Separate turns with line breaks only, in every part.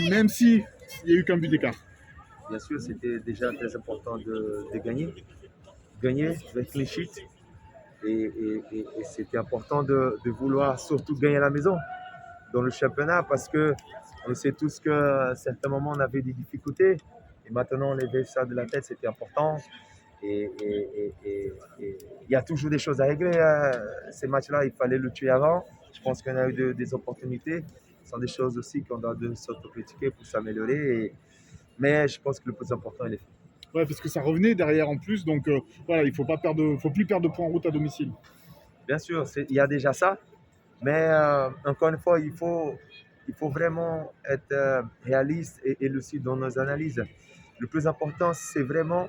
même si il y a eu qu'un but d'écart.
Bien sûr, c'était déjà très important de gagner. Gagner avec clean sheet. Et c'était important de vouloir surtout gagner à la maison dans le championnat parce que on sait tous qu'à certains moments on avait des difficultés et maintenant on levait ça de la tête, c'était important. Et il y a toujours des choses à régler. Ces matchs-là, il fallait le tuer avant. Je pense qu'on a eu des opportunités. Ce sont des choses aussi qu'on doit s'autocritiquer pour s'améliorer. Mais je pense que le plus important, il est fait.
Ouais, parce que ça revenait derrière en plus, donc voilà, il faut plus perdre de points en route à domicile.
Bien sûr, il y a déjà ça. Mais encore une fois, il faut vraiment être réaliste et lucide dans nos analyses. Le plus important, c'est vraiment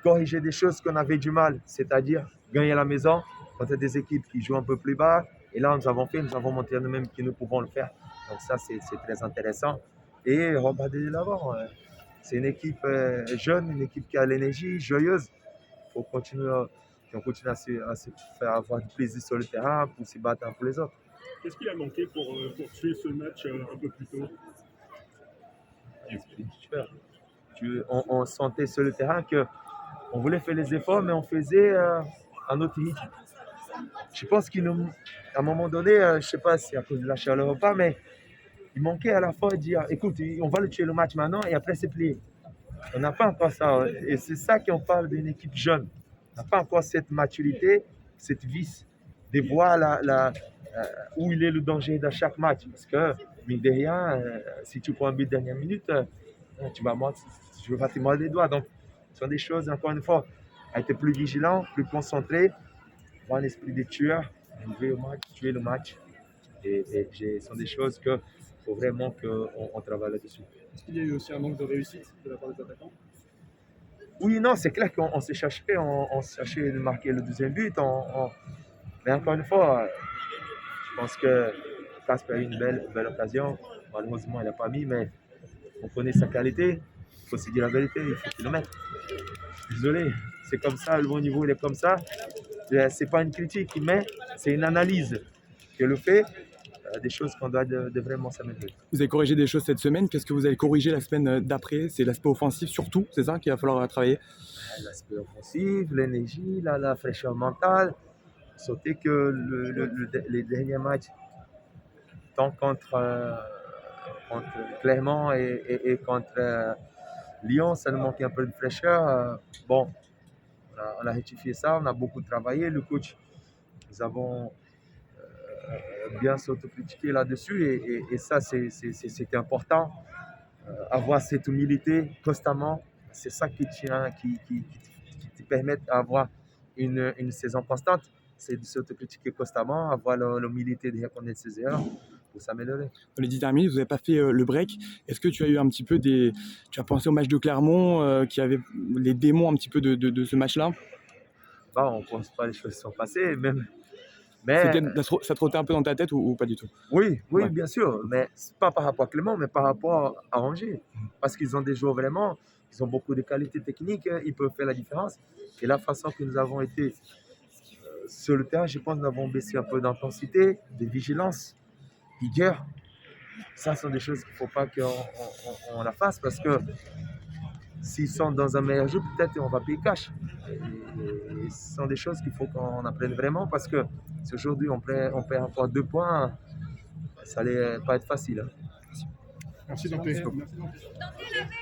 corriger des choses qu'on avait du mal, c'est-à-dire gagner à la maison contre des équipes qui jouent un peu plus bas. Et là, nous avons montré à nous-mêmes que nous pouvons le faire. Donc ça, c'est très intéressant. Et regarder de l'avant. C'est une équipe jeune, une équipe qui a l'énergie, joyeuse. Il faut continuer, on continue à se faire avoir du plaisir sur le terrain pour se battre pour les autres.
Qu'est-ce qu'il a manqué pour tuer ce match un peu plus tôt?
On sentait sur le terrain qu'on voulait faire les efforts, mais on faisait un autre rythme. Je pense qu'à un moment donné, je ne sais pas si à cause de la chaleur ou pas, mais il manquait à la fois de dire écoute, on va le tuer le match maintenant et après c'est plié. On n'a pas encore ça. Et c'est ça qu'on parle d'une équipe jeune. On n'a pas encore cette maturité, cette vis de voir où il est le danger dans chaque match. Parce que, mine de rien, si tu prends un but dernière minute, tu vas te mordre les doigts. Donc, ce sont des choses, encore une fois, à être plus vigilant, plus concentré, avoir un esprit de tueur, jouer au match, tuer le match. Ce sont des choses qu'il faut vraiment qu'on travaille là-dessus.
Est-ce qu'il y a eu aussi un manque de réussite de la part des attaquants?
Oui, non, c'est clair qu'on s'est cherché, on cherchait de marquer le deuxième but. Mais encore une fois, je pense que Casper a eu une belle occasion. Malheureusement, il n'a pas mis, mais on connaît sa qualité. Il faut se dire la vérité, il faut qu'il le mette. Désolé, c'est comme ça, le bon niveau, il est comme ça. Ce n'est pas une critique, mais c'est une analyse que le fait. Des choses qu'on doit de vraiment s'améliorer.
Vous avez corrigé des choses cette semaine. Qu'est-ce que vous avez corrigé la semaine d'après? C'est l'aspect offensif surtout, c'est ça qu'il va falloir travailler?
L'aspect offensif, l'énergie, la fraîcheur mentale. Sauter que les derniers matchs, tant contre Clermont et contre Lyon, ça nous manquait un peu de fraîcheur. Bon, on a rectifié ça, on a beaucoup travaillé. Le coach, nous avons bien s'autocritiquer là-dessus et ça, c'était important. Avoir cette humilité constamment, c'est ça qui te permet d'avoir une saison constante. C'est de s'autocritiquer constamment, avoir l'humilité de reconnaître ses erreurs pour s'améliorer.
Dans les 10 dernières minutes, vous n'avez pas fait le break. Est-ce que tu as eu un petit peu tu as pensé au match de Clermont qui avait les démons un petit peu de ce match-là?
Bah, on ne pense pas les choses qui sont passées, mais
ça trottait un peu dans ta tête ou pas du tout?
Oui,
Ouais.
bien sûr, mais pas par rapport à Clément, mais par rapport à Angers. Parce qu'ils ont des joueurs vraiment, ils ont beaucoup de qualités techniques, ils peuvent faire la différence. Et la façon que nous avons été sur le terrain, je pense que nous avons baissé un peu d'intensité, de vigilance, vigueur. Ça, ce sont des choses qu'il ne faut pas qu'on la fasse parce que s'ils sont dans un meilleur jeu, peut-être on va payer cash. Et ce sont des choses qu'il faut qu'on apprenne vraiment parce que si aujourd'hui on perd encore 2 points, ça n'allait pas être facile.
Merci Dante.